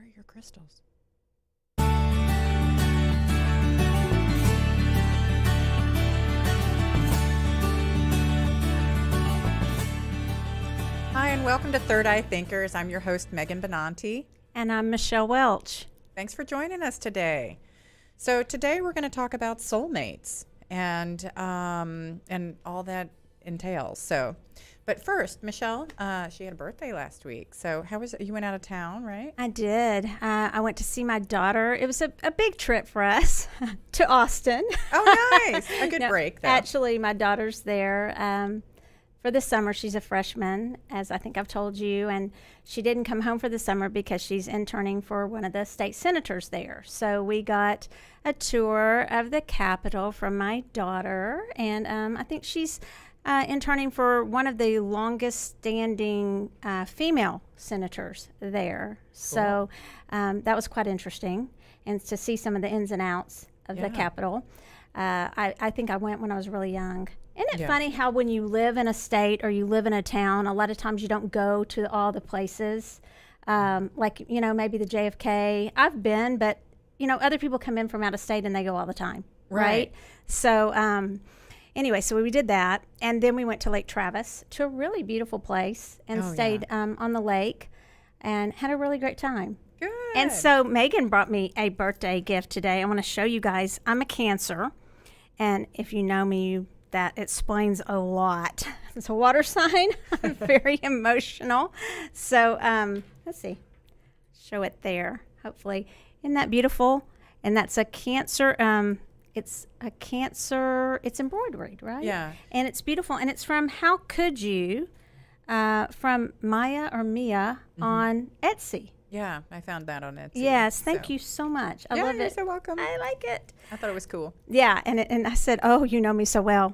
are your crystals? Hi, and welcome to Third Eye Thinkers. I'm your host, Megan Benanti. And I'm Michelle Welch. Thanks for joining us today. So today we're going to talk about soulmates and all that entails. But first, Michelle, she had a birthday last week. So how was it? You went out of town, right? I did. I went to see my daughter. It was a big trip for us to Austin. Oh, nice. A good break, though. Actually, my daughter's there for the summer. She's a freshman, as I think I've told you, and she didn't come home for the summer because she's interning for one of the state senators there. So we got a tour of the Capitol from my daughter, and I think she's interning for one of the longest standing female senators there. Cool. So that was quite interesting, and to see some of the ins and outs of the Capitol. I think I went when I was really young. Isn't it funny how when you live in a state or you live in a town, a lot of times you don't go to all the places, like, maybe the JFK. I've been, but, other people come in from out of state and they go all the time, right? So anyway, so we did that, and then we went to Lake Travis, to a really beautiful place, and stayed on the lake and had a really great time. Good. And so Megan brought me a birthday gift today. I want to show you guys. I'm a Cancer, and if you know me, that explains a lot. It's a water sign. I'm very emotional. So let's see. Show it there, hopefully. Isn't that beautiful? And that's a Cancer. It's a Cancer. It's embroidered, right? Yeah. And it's beautiful. And it's from How Could You, from Maya or Mia on Etsy. Yeah, I found that on Etsy. Yes, thank you so much. I love it. You're so welcome. I like it. I thought it was cool. Yeah, and I said, "Oh, you know me so well."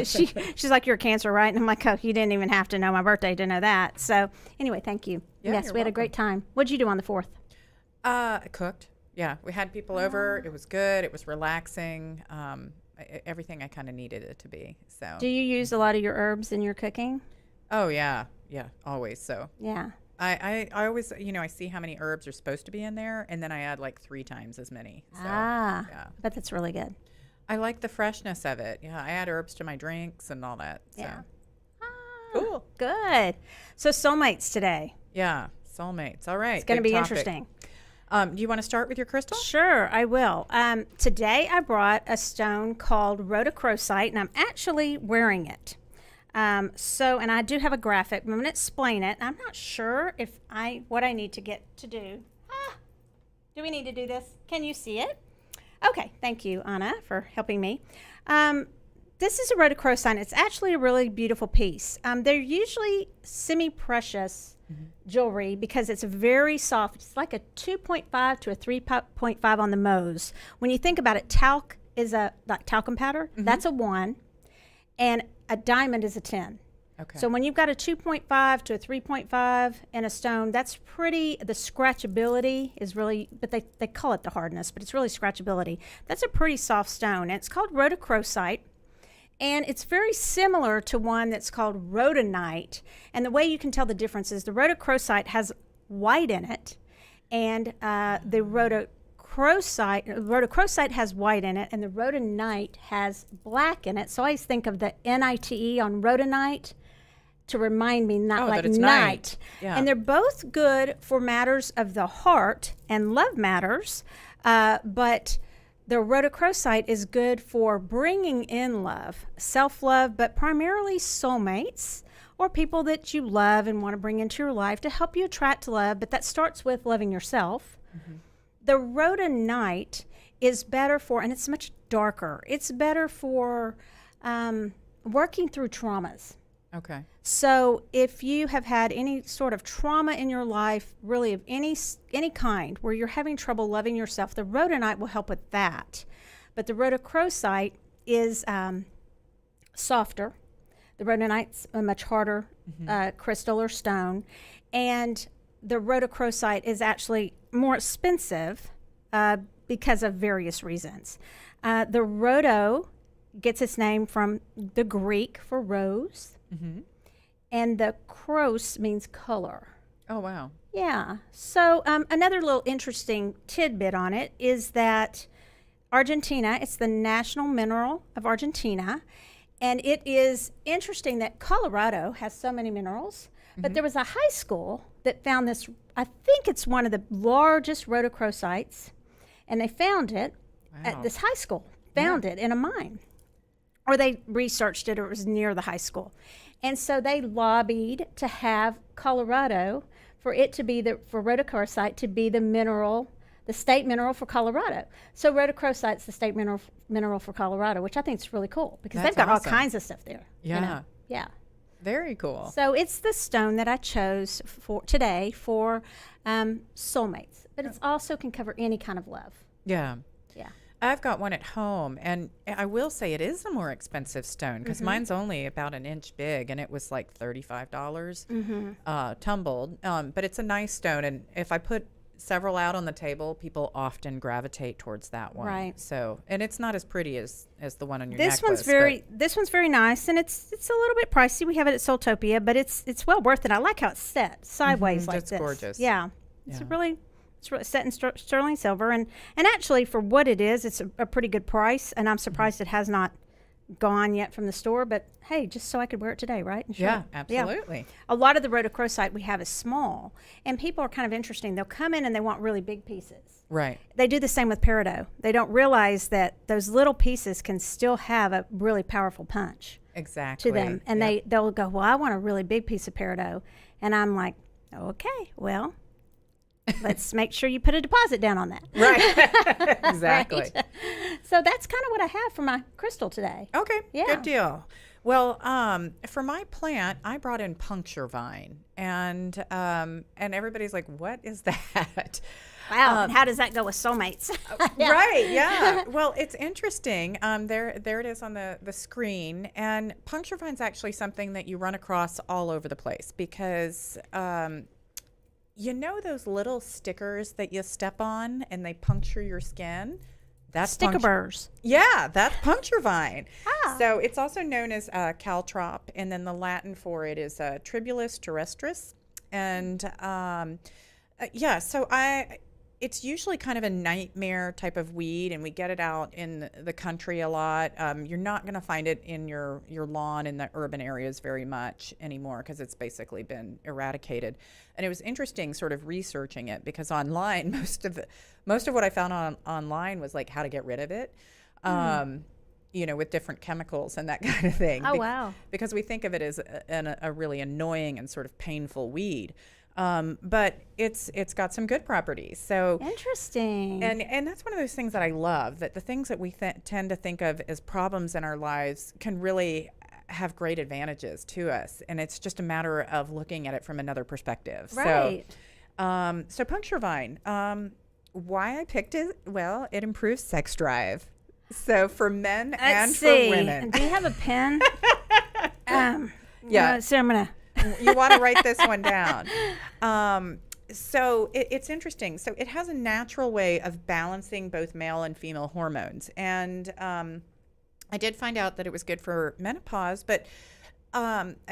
She's like, "You're a Cancer, right?" And I'm like, "Oh, you didn't even have to know my birthday to know that." So anyway, thank you. Yeah, yes, we had a great time. What'd you do on the 4th? I cooked. Yeah, we had people over. It was good. It was relaxing. Everything I kind of needed it to be. So. Do you use a lot of your herbs in your cooking? Oh yeah, always. So. Yeah. I always, I see how many herbs are supposed to be in there, and then I add like 3 times as many. So, yeah. But that's really good. I like the freshness of it. Yeah, I add herbs to my drinks and all that. So. Yeah. Cool. Good. So soulmates today. Yeah, soulmates. All right. It's going to be topic. interesting. Do you want to start with your crystal? Sure, I will. Today I brought a stone called Rhodochrosite, and I'm actually wearing it. And I do have a graphic. I'm going to explain it. I'm not sure what I need to get to do. Do we need to do this? Can you see it? Okay, thank you, Anna, for helping me. This is a Rhodochrosite. It's actually a really beautiful piece. They're usually semi-precious jewelry because it's very soft. It's like a 2.5 to a 3.5 on the Mohs. When you think about it, talc is like talcum powder. That's a 1. And a diamond is a 10. Okay. So when you've got a 2.5 to a 3.5 in a stone, that's pretty, the scratchability is really, but they call it the hardness, but it's really scratchability. That's a pretty soft stone. And it's called Rhodochrosite. And it's very similar to one that's called rhodonite. And the way you can tell the difference is the Rhodochrosite has white in it, and the Rhodochrosite has white in it, and the rhodonite has black in it. So I always think of the NITE on rhodonite to remind me not like night. Yeah. And they're both good for matters of the heart and love matters, but the Rhodochrosite is good for bringing in love, self-love, but primarily soulmates or people that you love and want to bring into your life to help you attract love. But that starts with loving yourself. The rhodonite is better for, and it's much darker, it's better for working through traumas. Okay. So if you have had any sort of trauma in your life, really of any kind, where you're having trouble loving yourself, the rhodonite will help with that. But the Rhodochrosite is softer. The rhodonite's a much harder crystal or stone. And the Rhodochrosite is actually more expensive because of various reasons. The rhodo gets its name from the Greek for rose, and the chros means color. Oh, wow. Yeah. So another little interesting tidbit on it is that Argentina, it's the national mineral of Argentina. And it is interesting that Colorado has so many minerals, but there was a high school that found this. I think it's one of the largest rhodochrosites, and they found it at this high school, found it in a mine. Or they researched it, or it was near the high school. And so they lobbied to have Colorado for it to be for rhodochrosite to be the mineral, the state mineral for Colorado. So rhodochrosite's the state mineral for Colorado, which I think is really cool because That's they've got awesome. all kinds of stuff there. Yeah. You know? Yeah. Very cool. So it's the stone that I chose for today for soulmates, but it also can cover any kind of love. Yeah. Yeah. I've got one at home, and I will say it is a more expensive stone because Mm-hmm. mine's only about an inch big, and it was like $35 tumbled. But it's a nice stone, and if I put several out on the table, people often gravitate towards that one. Right. So, and it's not as pretty as the one on your This necklace. one's very nice, and it's a little bit pricey. We have it at Soultopia, but it's well worth it. I like how it's set sideways like It's this. gorgeous. Yeah, it's Yeah. really set in sterling silver, and actually for what it is, it's a pretty good price. And I'm surprised it has not gone yet from the store. But hey, just so I could wear it today, right? And show Yeah, it. absolutely. A lot of the rhodochrosite we have is small, and people are kind of interesting. They'll come in and they want really big pieces. Right. They do the same with peridot. They don't realize that those little pieces can still have a really powerful punch Exactly. to them. And Yep. they'll go, well, I want a really big piece of peridot. And I'm like, okay, well, let's make sure you put a deposit down on that. Right. Exactly. Right? So that's kind of what I have for my crystal today. Okay. Yeah. Good deal. Well, for my plant, I brought in puncture vine, and everybody's like, "What is that?" Wow. And how does that go with soulmates? Yeah. Right. Yeah. Well, it's interesting. There it is on the screen, and puncture vine's actually something that you run across all over the place because. You know those little stickers that you step on and they puncture your skin? That's Sticker burrs. Yeah, that's puncture vine. Ah. So it's also known as caltrop, and then the Latin for it is Tribulus terrestris. And yeah, so it's usually kind of a nightmare type of weed, and we get it out in the country a lot. You're not going to find it in your lawn in the urban areas very much anymore because it's basically been eradicated. And it was interesting sort of researching it because online, most of what I found online was like how to get rid of it. You know, with different chemicals and that kind of thing. Oh, wow. Because we think of it as a really annoying and sort of painful weed. But it's got some good properties. So Interesting. and that's one of those things that I love, that the things that we tend to think of as problems in our lives can really have great advantages to us. And it's just a matter of looking at it from another perspective. Right. So puncture vine, why I picked it, well, it improves sex drive. So for men and for women. Do you have a pen? Yeah. So I'm going to. You want to write this one down. So it's interesting. So it has a natural way of balancing both male and female hormones. And I did find out that it was good for menopause, but,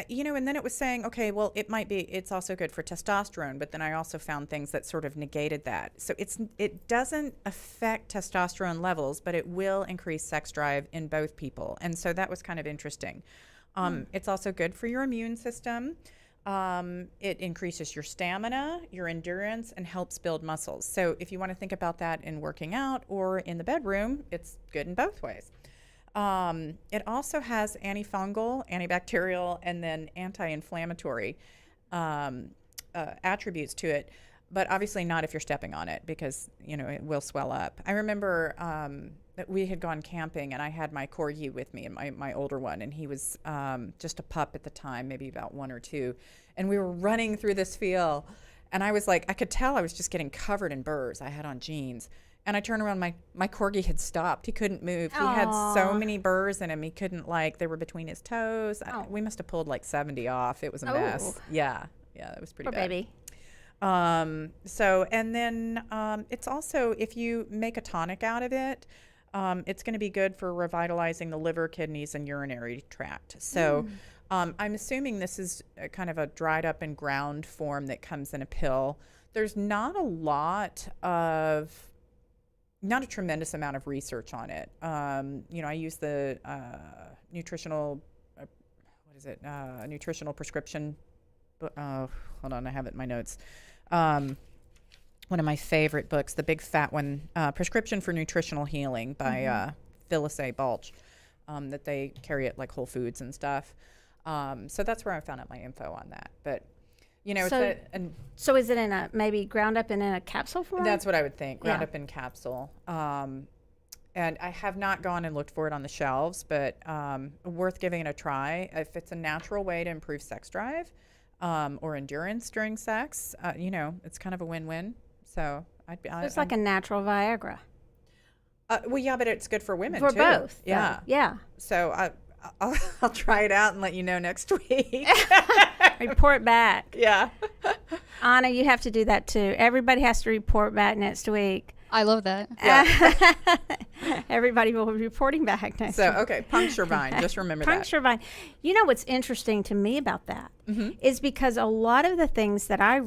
you know, and then it was saying, okay, well, it's also good for testosterone. But then I also found things that sort of negated that. So it doesn't affect testosterone levels, but it will increase sex drive in both people. And so that was kind of interesting. It's also good for your immune system. It increases your stamina, your endurance, and helps build muscles. So if you want to think about that in working out or in the bedroom, it's good in both ways. It also has antifungal, antibacterial, and then anti-inflammatory attributes to it, but obviously not if you're stepping on it because, you know, it will swell up. I remember that we had gone camping and I had my corgi with me, and my older one, and he was just a pup at the time, maybe about 1 or 2, and we were running through this field, and I was like, I could tell I was just getting covered in burrs. I had on jeans. And I turned around, my corgi had stopped. He couldn't move. He had so many burrs in him. He couldn't, they were between his toes. We must have pulled like 70 off. It was a mess. Yeah, it was pretty Poor bad. baby. So, and then it's also, if you make a tonic out of it, it's going to be good for revitalizing the liver, kidneys, and urinary tract. So I'm assuming this is kind of a dried up and ground form that comes in a pill. there's not a tremendous amount of research on it. I use the nutritional, nutritional prescription. Hold on, I have it in my notes. One of my favorite books, the big fat one, Prescription for Nutritional Healing by Phyllis A. Welch, that they carry at like Whole Foods and stuff. So that's where I found out my info on that. But, so is it maybe ground up in a capsule form? That's what I would think, ground up in capsule. And I have not gone and looked for it on the shelves, but worth giving it a try. If it's a natural way to improve sex drive or endurance during sex, it's kind of a win-win. So it's like a natural Viagra. Well, yeah, but it's good for women for too. Both. Yeah, yeah. So I'll try it out and let you know next week. Report back. Yeah. Anna, you have to do that too. Everybody has to report back next week. I love that. Yeah. Everybody will be reporting back next week. Okay, puncture vine. Just remember that. Puncture vine. You know what's interesting to me about that is because a lot of the things that I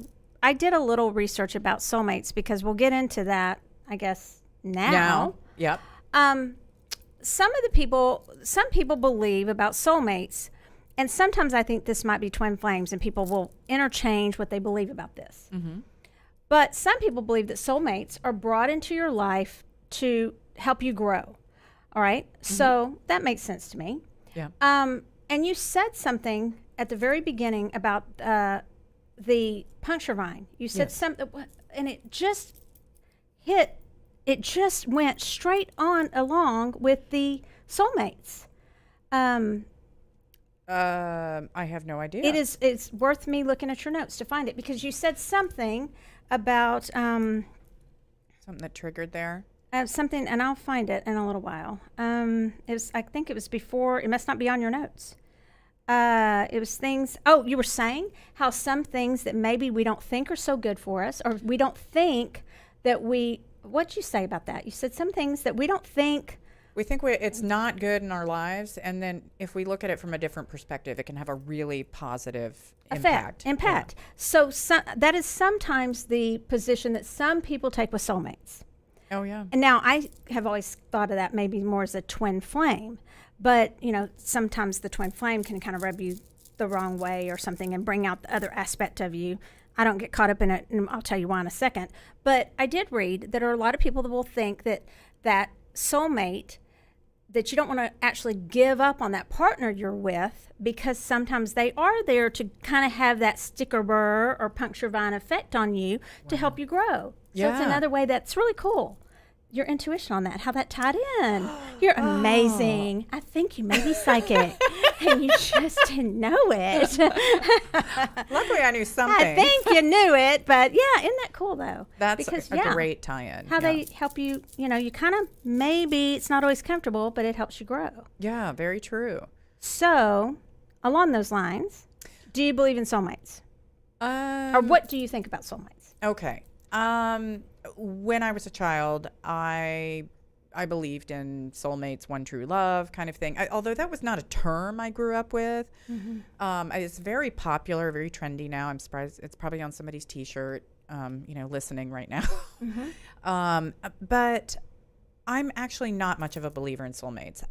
did a little research about soulmates, because we'll get into that, I guess, now. Yep. Some people believe about soulmates, and sometimes I think this might be twin flames, and people will interchange what they believe about this. But some people believe that soulmates are brought into your life to help you grow. All right? So that makes sense to me. Yeah. And you said something at the very beginning about the puncture vine. You said something, and it just went straight on along with the soulmates. I have no idea. It's worth me looking at your notes to find it, because you said something about something that triggered there. Something, and I'll find it in a little while. I think it was before. It must not be on your notes. It was things. Oh, you were saying how some things that maybe we don't think are so good for us, or we don't think that we. What'd you say about that? You said some things that we don't think. We think it's not good in our lives, and then if we look at it from a different perspective, it can have a really positive impact. Yeah. So that is sometimes the position that some people take with soulmates. Oh, yeah. And now I have always thought of that maybe more as a twin flame, but sometimes the twin flame can kind of rub you the wrong way or something and bring out the other aspect of you. I don't get caught up in it, and I'll tell you why in a second. But I did read that there are a lot of people that will think that soulmate, that you don't want to actually give up on that partner you're with, because sometimes they are there to kind of have that sticker burr or puncture vine effect on you to help you grow. So it's another way that's really cool. Your intuition on that, how that tied in. You're amazing. I think you may be psychic, and you just didn't know it. Luckily, I knew something. I think you knew it, but yeah, isn't that cool though? That's because, a great tie-in. How they help you, you kind of, maybe it's not always comfortable, but it helps you grow. Yeah, very true. So, along those lines, do you believe in soulmates? Or what do you think about soulmates? Okay. When I was a child, I believed in soulmates, one true love kind of thing. Although that was not a term I grew up with. It's very popular, very trendy now. I'm surprised it's probably on somebody's T-shirt, listening right now. But I'm actually not much of a believer in soulmates.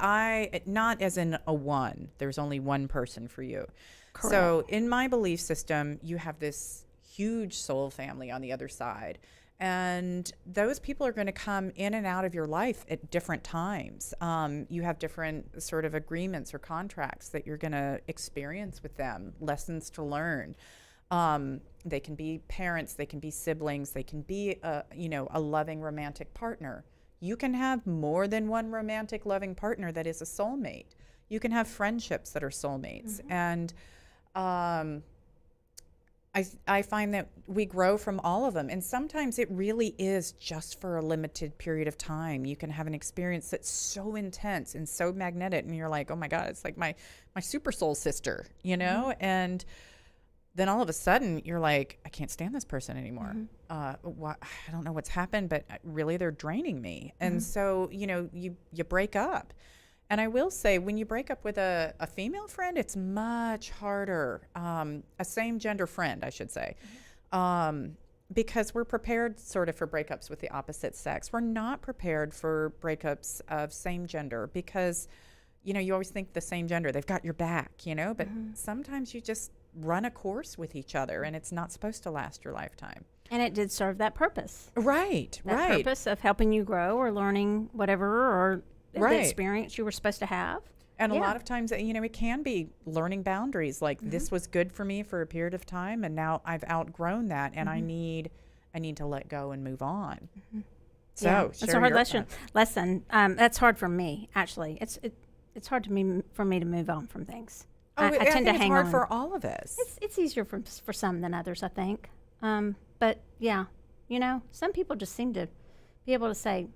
Not as in a one. There's only one person for you. Correct. So in my belief system, you have this huge soul family on the other side. And those people are going to come in and out of your life at different times. You have different sort of agreements or contracts that you're going to experience with them, lessons to learn. They can be parents, they can be siblings, they can be a loving romantic partner. You can have more than one romantic loving partner that is a soulmate. You can have friendships that are soulmates. And I find that we grow from all of them. And sometimes it really is just for a limited period of time. You can have an experience that's so intense and so magnetic, and you're like, oh my God, it's like my super soul sister, And then all of a sudden you're like, I can't stand this person anymore. I don't know what's happened, but really they're draining me. And so, you break up. And I will say, when you break up with a female friend, it's much harder. A same gender friend, I should say. because we're prepared sort of for breakups with the opposite sex. We're not prepared for breakups of same gender because, you always think the same gender, they've got your back, but sometimes you just run a course with each other and it's not supposed to last your lifetime. And it did serve that purpose. Right, That right. purpose of helping you grow or learning whatever or Right. the experience you were supposed to have. And a Yeah. lot of times, it can be learning boundaries. Like this was good for me for a period of time, and now I've outgrown that, and I need to let go and move on. So Yeah, it's a share hard your lesson. thoughts. That's hard for me, actually. It's hard for me to move on from things. I I tend think to it's hang hard on. for all of us. It's easier for some than others, I think. But yeah, some people just seem to be able to say,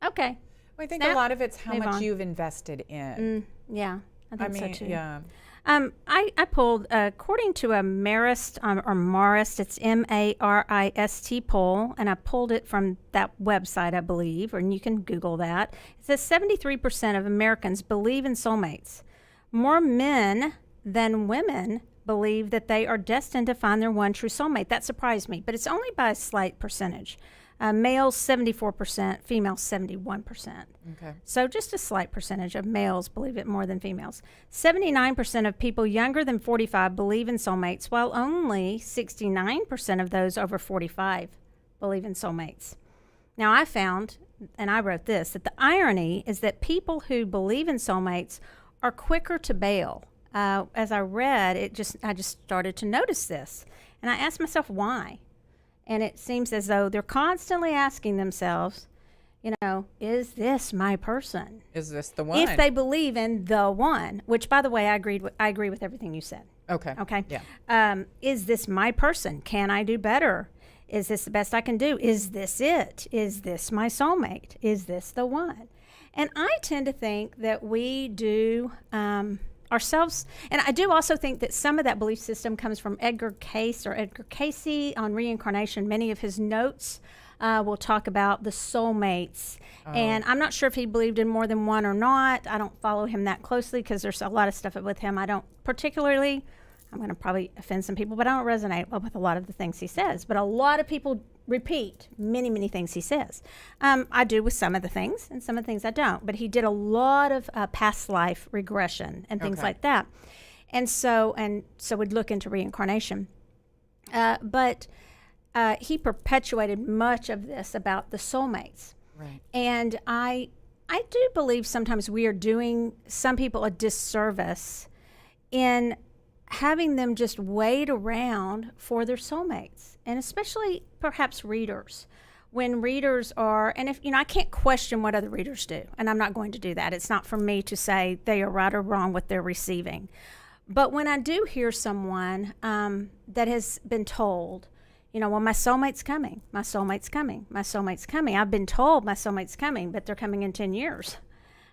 okay. I think Snap, a lot of it's how move much on. you've invested in. Yeah, I think so too. Yeah. I pulled, according to a Marist, or Marist, it's Marist poll, and I pulled it from that website, I believe, and you can Google that. It says 73% of Americans believe in soulmates. More men than women believe that they are destined to find their one true soulmate. That surprised me, but it's only by a slight percentage. Males 74%, females 71%. Okay. So just a slight percentage of males believe it more than females. 79% of people younger than 45 believe in soulmates, while only 69% of those over 45 believe in soulmates. Now I found, and I wrote this, that the irony is that people who believe in soulmates are quicker to bail. As I read, I just started to notice this. And I asked myself why. And it seems as though they're constantly asking themselves, is this my person? Is this the one? If they believe in the one, which, by the way, I agree with everything you said. Okay. Okay. Yeah. Is this my person? Can I do better? Is this the best I can do? Is this it? Is this my soulmate? Is this the one? And I tend to think that we do ourselves, and I do also think that some of that belief system comes from Edgar Cayce on reincarnation. Many of his notes will talk about the soulmates. And I'm not sure if he believed in more than one or not. I don't follow him that closely because there's a lot of stuff with him I don't particularly, I'm going to probably offend some people, but I don't resonate with a lot of the things he says. But a lot of people repeat many, many things he says. I do with some of the things, and some of the things I don't. But he did a lot of past life regression and things like that. And so we'd look into reincarnation. But he perpetuated much of this about the soulmates. Right. And I do believe sometimes we are doing some people a disservice in having them just wait around for their soulmates, and especially perhaps readers. When readers are, and if I can't question what other readers do, and I'm not going to do that. It's not for me to say they are right or wrong what they're receiving. But when I do hear someone that has been told, well, my soulmate's coming, my soulmate's coming, my soulmate's coming. I've been told my soulmate's coming, but they're coming in 10 years.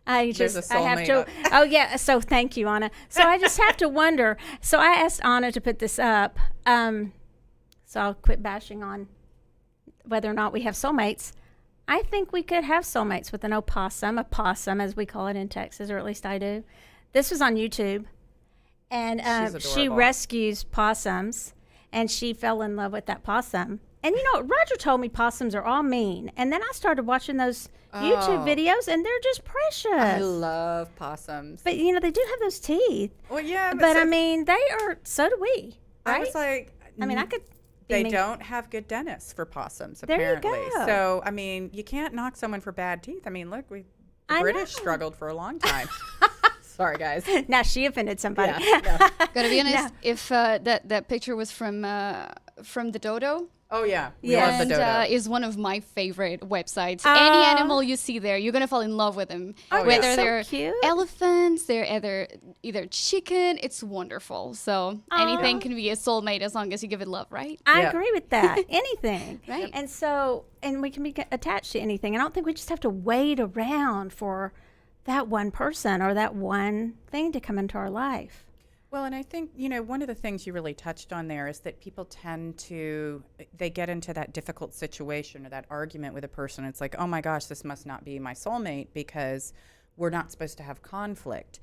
I have to. Oh yeah. So thank you, Anna. So I just have to wonder. So I asked Anna to put this up. So I'll quit bashing on whether or not we have soulmates. I think we could have soulmates with an opossum, a possum as we call it in Texas, or at least I do. This was on YouTube, and she rescues possums, and she fell in love with that possum. And Roger told me possums are all mean. And then I started watching those YouTube videos, and they're just precious. I love possums. But, they do have those teeth. Well, yeah. But I mean, they are, so do we. Right? I was like, I could. they don't have good dentists for possums, There you apparently. go. So, I mean, you can't knock someone for bad teeth. I mean, look, the British struggled for a long time. Sorry, guys. Now she offended somebody. Yeah. Gotta be honest, if that picture was from the dodo. Oh, yeah. We Yeah. love the dodo. And is one of my favorite websites. Any animal you see there, you're gonna fall in love with them. Oh, Whether that's so they're cute. elephants, they're either chicken. It's wonderful. So anything can be a soulmate as long as you give it love, right? I Yeah. agree with that. Anything. Right. And we can be attached to anything. I don't think we just have to wait around for that one person or that one thing to come into our life. Well, and I think, one of the things you really touched on there is that people they get into that difficult situation or that argument with a person. It's like, oh my gosh, this must not be my soulmate because we're not supposed to have conflict.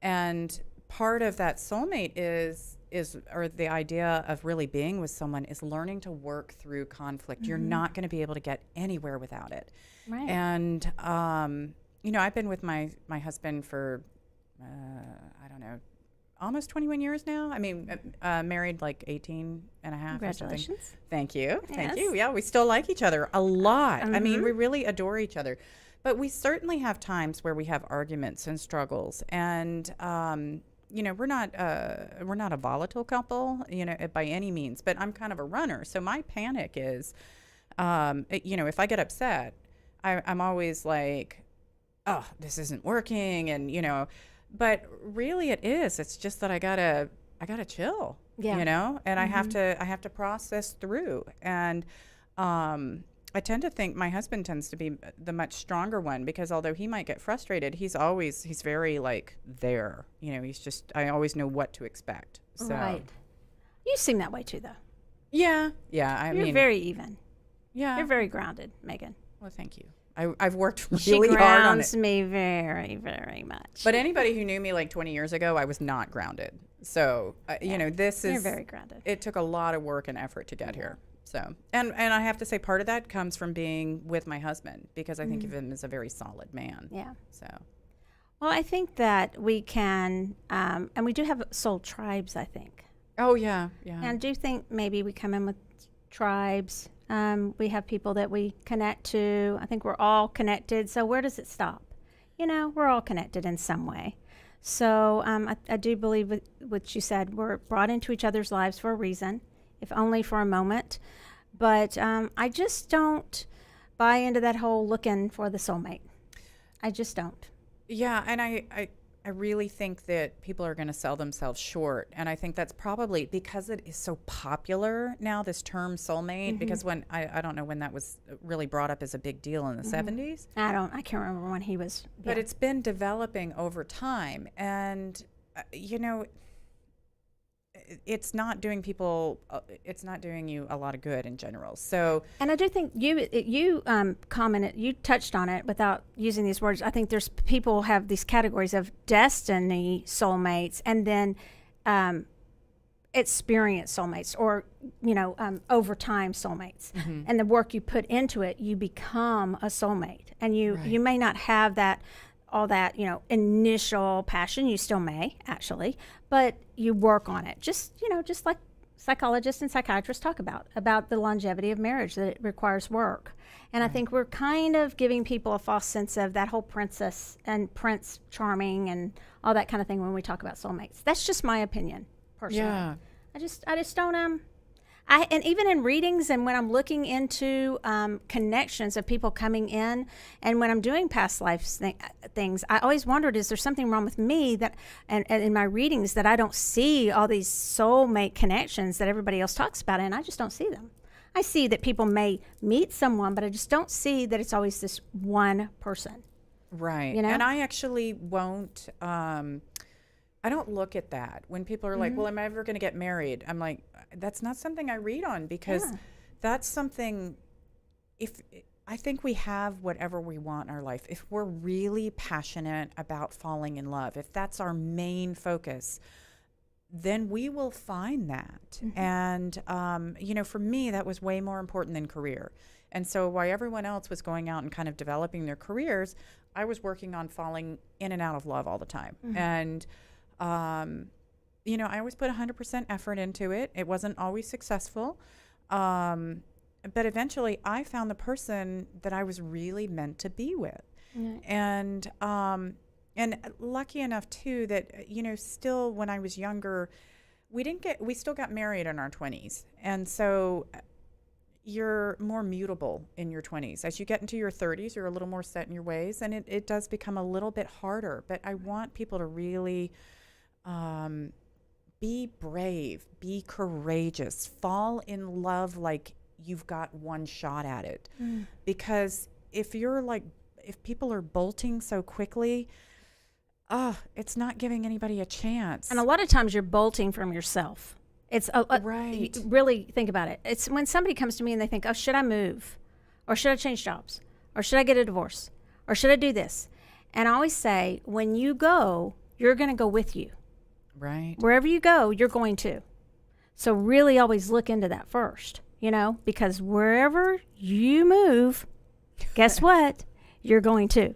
And part of that soulmate is or the idea of really being with someone is learning to work through conflict. You're not going to be able to get anywhere without it. Right. And, I've been with my husband for, I don't know, almost 21 years now. I mean, married like 18 and a half or something. Congratulations. Thank you. Thank Yes. you. Yeah, we still like each other a lot. I mean, we really adore each other. But we certainly have times where we have arguments and struggles. And, we're not a volatile couple, by any means. But I'm kind of a runner. So my panic is, if I get upset, I'm always like, oh, this isn't working. And, but really it is. It's just that I gotta chill, and I have to process through. And, I tend to think my husband tends to be the much stronger one, because although he might get frustrated, he's very like there, I always know what to expect. So. Right. You seem that way too, though. Yeah. You're very even. Yeah. You're very grounded, Megan. Well, thank you. I've worked She really hard on grounds it. me very, very much. But anybody who knew me like 20 years ago, I was not grounded. So, this is... You're very grounded. It took a lot of work and effort to get here. So, and I have to say part of that comes from being with my husband, because I think of him as a very solid man. Yeah. So. Well, I think that we can, and we do have soul tribes, I think. Oh, yeah. Yeah. And I do think maybe we come in with tribes. We have people that we connect to. I think we're all connected. So where does it stop? We're all connected in some way. So I do believe with what you said. We're brought into each other's lives for a reason, if only for a moment. But I just don't buy into that whole looking for the soulmate. I just don't. Yeah, and I really think that people are going to sell themselves short. And I think that's probably because it is so popular now, this term soulmate, because when I don't know when that was really brought up as a big deal in the 70s. I can't remember when he was. But it's been developing over time. And, it's not doing it's not doing you a lot of good in general. So, and I do think you commented, you touched on it without using these words. I think there's people have these categories of destiny soulmates, and then experience soulmates, or over time soulmates. And the work you put into it, you become a soulmate. And you may not have all that initial passion. You still may, actually, but you work on it. Just like psychologists and psychiatrists talk about the longevity of marriage, that it requires work. And I think we're kind of giving people a false sense of that whole princess and prince charming and all that kind of thing when we talk about soulmates. That's just my opinion, personally. Yeah. I just don't and even in readings, and when I'm looking into connections of people coming in, and when I'm doing past life things, I always wondered, is there something wrong with me that, and in my readings, that I don't see all these soulmate connections that everybody else talks about, and I just don't see them. I see that people may meet someone, but I just don't see that it's always this one person. Right. And I actually won't, I don't look at that. When people are like, well, am I ever going to get married? I'm like, that's not something I read on, because that's something, I think we have whatever we want in our life. If we're really passionate about falling in love, if that's our main focus, then we will find that. And, for me, that was way more important than career. And so while everyone else was going out and kind of developing their careers, I was working on falling in and out of love all the time. And, I always put 100% effort into it. It wasn't always successful. But eventually I found the person that I was really meant to be with. And lucky enough too that, still when I was younger, we still got married in our 20s. And so you're more mutable in your 20s. As you get into your 30s, you're a little more set in your ways, and it does become a little bit harder. But I want people to really be brave, be courageous, fall in love like you've got one shot at it. Because if people are bolting so quickly, it's not giving anybody a chance. And a lot of times you're bolting from yourself. It's right. Really think about it. It's when somebody comes to me and they think, oh, should I move? Or should I change jobs? Or should I get a divorce? Or should I do this? And I always say, when you go, you're going to go with you. Right. Wherever you go, you're going to. So really always look into that first, because wherever you move, guess what? You're going to.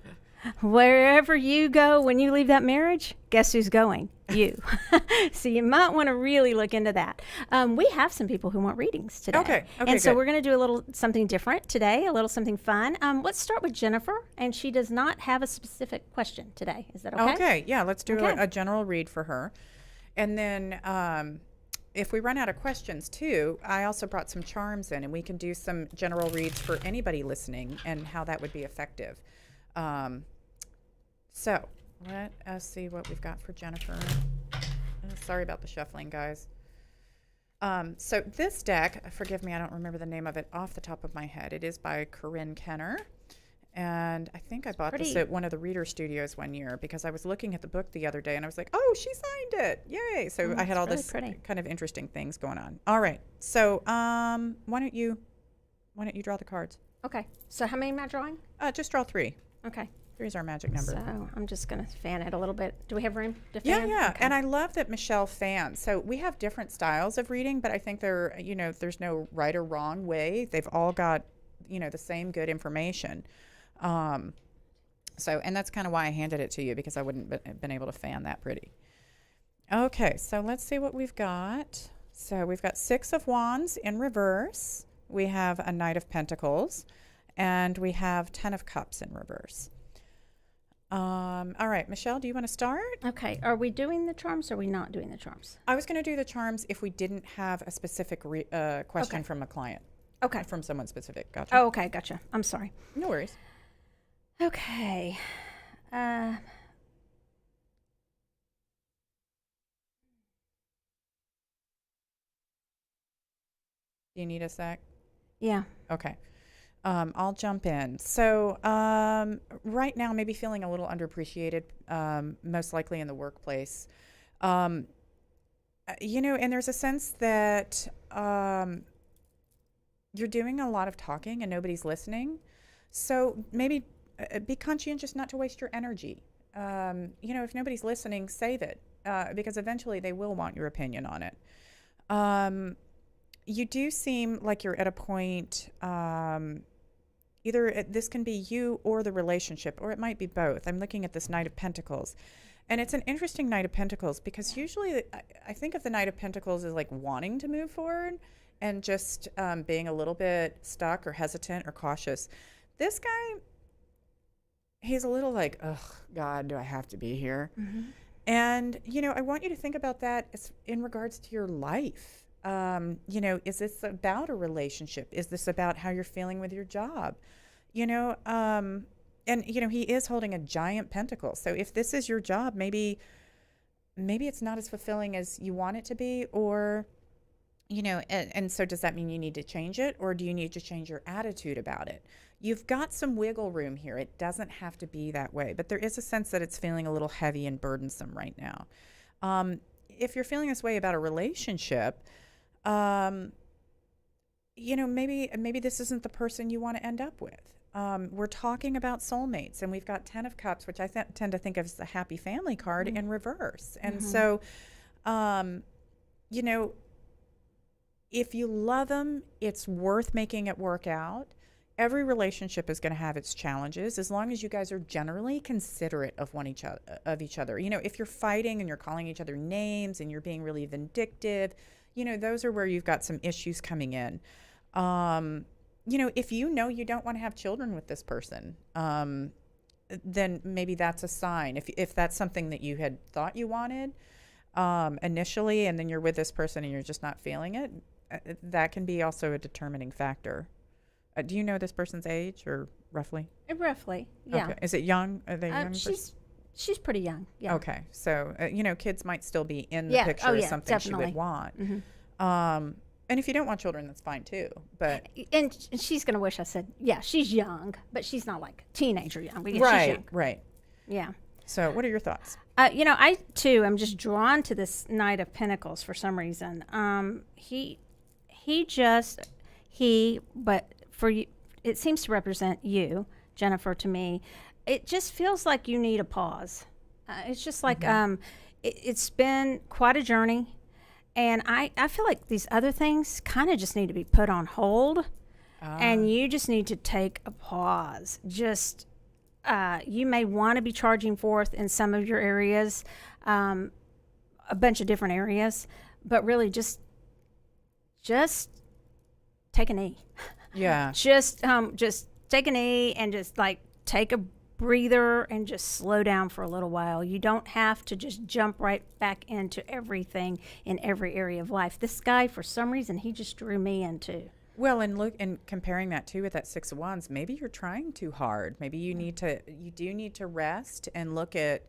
Wherever you go when you leave that marriage, guess who's going? You. So you might want to really look into that. We have some people who want readings today. Okay, And so good. we're going to do a little something different today, a little something fun. Let's start with Jennifer, and she does not have a specific question today. Is that okay? Okay, yeah, let's do Okay. a general read for her. And then if we run out of questions too, I also brought some charms in, and we can do some general reads for anybody listening and how that would be effective. So let us see what we've got for Jennifer. Sorry about the shuffling, guys. So this deck, forgive me, I don't remember the name of it off the top of my head. It is by Corinne Kenner. And I think I bought this Pretty. at one of the reader studios one year because I was looking at the book the other day and I was like, oh, she signed it. Yay. So I had all really this pretty. kind of interesting things going on. All right. So why don't you draw the cards? Okay. So how many am I drawing? Just draw 3. Okay. 3 is our magic number. So I'm just going to fan it a little bit. Do we have room to Yeah, fan? yeah. Okay. And I love that Michelle fans. So we have different styles of reading, but I think they're, there's no right or wrong way. They've all got, the same good information. And that's kind of why I handed it to you, because I wouldn't have been able to fan that pretty. Okay, so let's see what we've got. So we've got 6 of Wands in reverse. We have a Knight of Pentacles, and we have 10 of Cups in reverse. All right, Michelle, do you want to start? Okay. Are we doing the charms or are we not doing the charms? I was going to do the charms if we didn't have a specific question Okay. from a client. Okay. From someone specific. Gotcha. Oh, okay. Gotcha. I'm sorry. No worries. Okay. Do you need a sec? Yeah. Okay. I'll jump in. So right now, maybe feeling a little underappreciated, most likely in the workplace. And there's a sense that you're doing a lot of talking and nobody's listening. So maybe be conscientious not to waste your energy. If nobody's listening, save it, because eventually they will want your opinion on it. You do seem like you're at a point, either this can be you or the relationship, or it might be both. I'm looking at this Knight of Pentacles. And it's an interesting Knight of Pentacles because usually I think of the Knight of Pentacles as like wanting to move forward and just being a little bit stuck or hesitant or cautious. This guy, he's a little like, oh, God, do I have to be here? Mm-hmm. And, I want you to think about that in regards to your life. Is this about a relationship? Is this about how you're feeling with your job? And he is holding a giant pentacle. So if this is your job, maybe it's not as fulfilling as you want it to be, or, and so does that mean you need to change it, or do you need to change your attitude about it? You've got some wiggle room here. It doesn't have to be that way, but there is a sense that it's feeling a little heavy and burdensome right now. If you're feeling this way about a relationship, maybe this isn't the person you want to end up with. We're talking about soulmates, and we've got 10 of Cups, which I tend to think of as the happy family card in reverse. And so, if you love them, it's worth making it work out. Every relationship is going to have its challenges, as long as you guys are generally considerate of each other. If you're fighting and you're calling each other names and you're being really vindictive, those are where you've got some issues coming in. If you don't want to have children with this person, then maybe that's a sign. If that's something that you had thought you wanted initially, and then you're with this person and you're just not feeling it, that can be also a determining factor. Do you know this person's age, or roughly? Roughly, yeah. Okay. Is it young? Are they young? She's pretty young. Yeah. Okay, so kids might still be in the picture as something definitely. she would want. Mm-hmm. And if you don't want children, that's fine too. But and she's gonna wish I said, yeah, she's young, but she's not like teenager young. She's young. Right. Yeah. So, what are your thoughts? I too am just drawn to this Knight of Pentacles for some reason. But for you, it seems to represent you, Jennifer. To me, it just feels like you need a pause. It's just like it's been quite a journey. And I feel like these other things kind of just need to be put on hold. And you just need to take a pause. Just, you may want to be charging forth in some of your areas, a bunch of different areas, but really just take a knee. Yeah. Just take a knee and just like take a breather and just slow down for a little while. You don't have to just jump right back into everything in every area of life. This guy, for some reason, he just drew me into. Well, and comparing that too with that Six of Wands, maybe you're trying too hard. Maybe you do need to rest and look at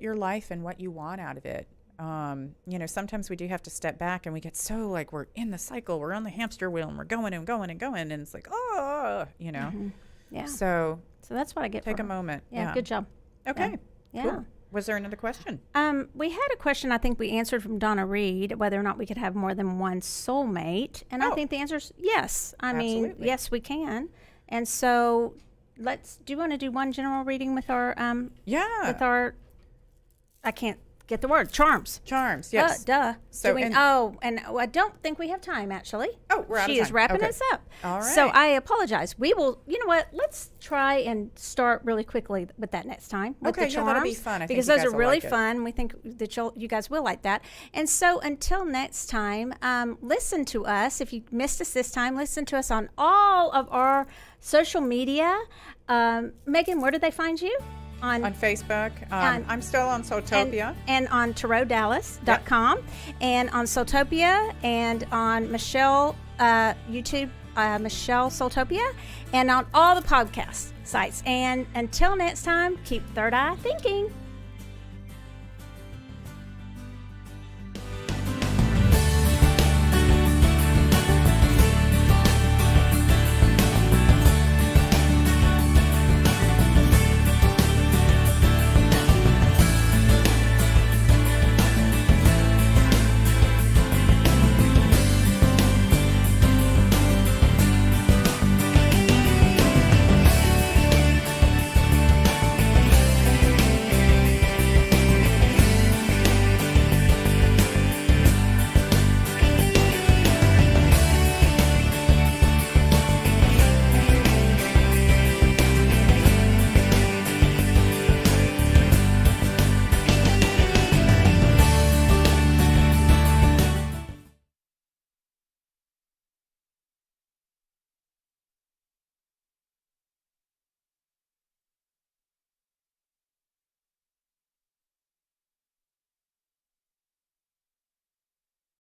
your life and what you want out of it. Sometimes we do have to step back, and we get so like we're in the cycle, we're on the hamster wheel, and we're going and going and going, and it's like, Mm-hmm. Yeah. So that's what I get. take a moment. Yeah. Good job. Okay. Yeah. Cool. Was there another question? We had a question I think we answered from Donna Reed, whether or not we could have more than one soulmate. And I think the answer is yes. I mean, yes, we can. And so do you want to do one general reading with our, I can't get the word, charms. Charms, yes. So and I don't think we have time, actually. Oh, we're out of time. She is wrapping us up. All right. So I apologize. We will, you know what, let's try and start really quickly with that next time. With the charms, that'll be fun. Because those are really fun. We think that you guys will like that. And so until next time, listen to us. If you missed us this time, listen to us on all of our social media. Megan, where do they find you? On Facebook. I'm still on Soultopia. And on TarotDallas.com. And on Soultopia and on Michelle YouTube, Michelle Soultopia, and on all the podcast sites. And until next time, keep third eye thinking.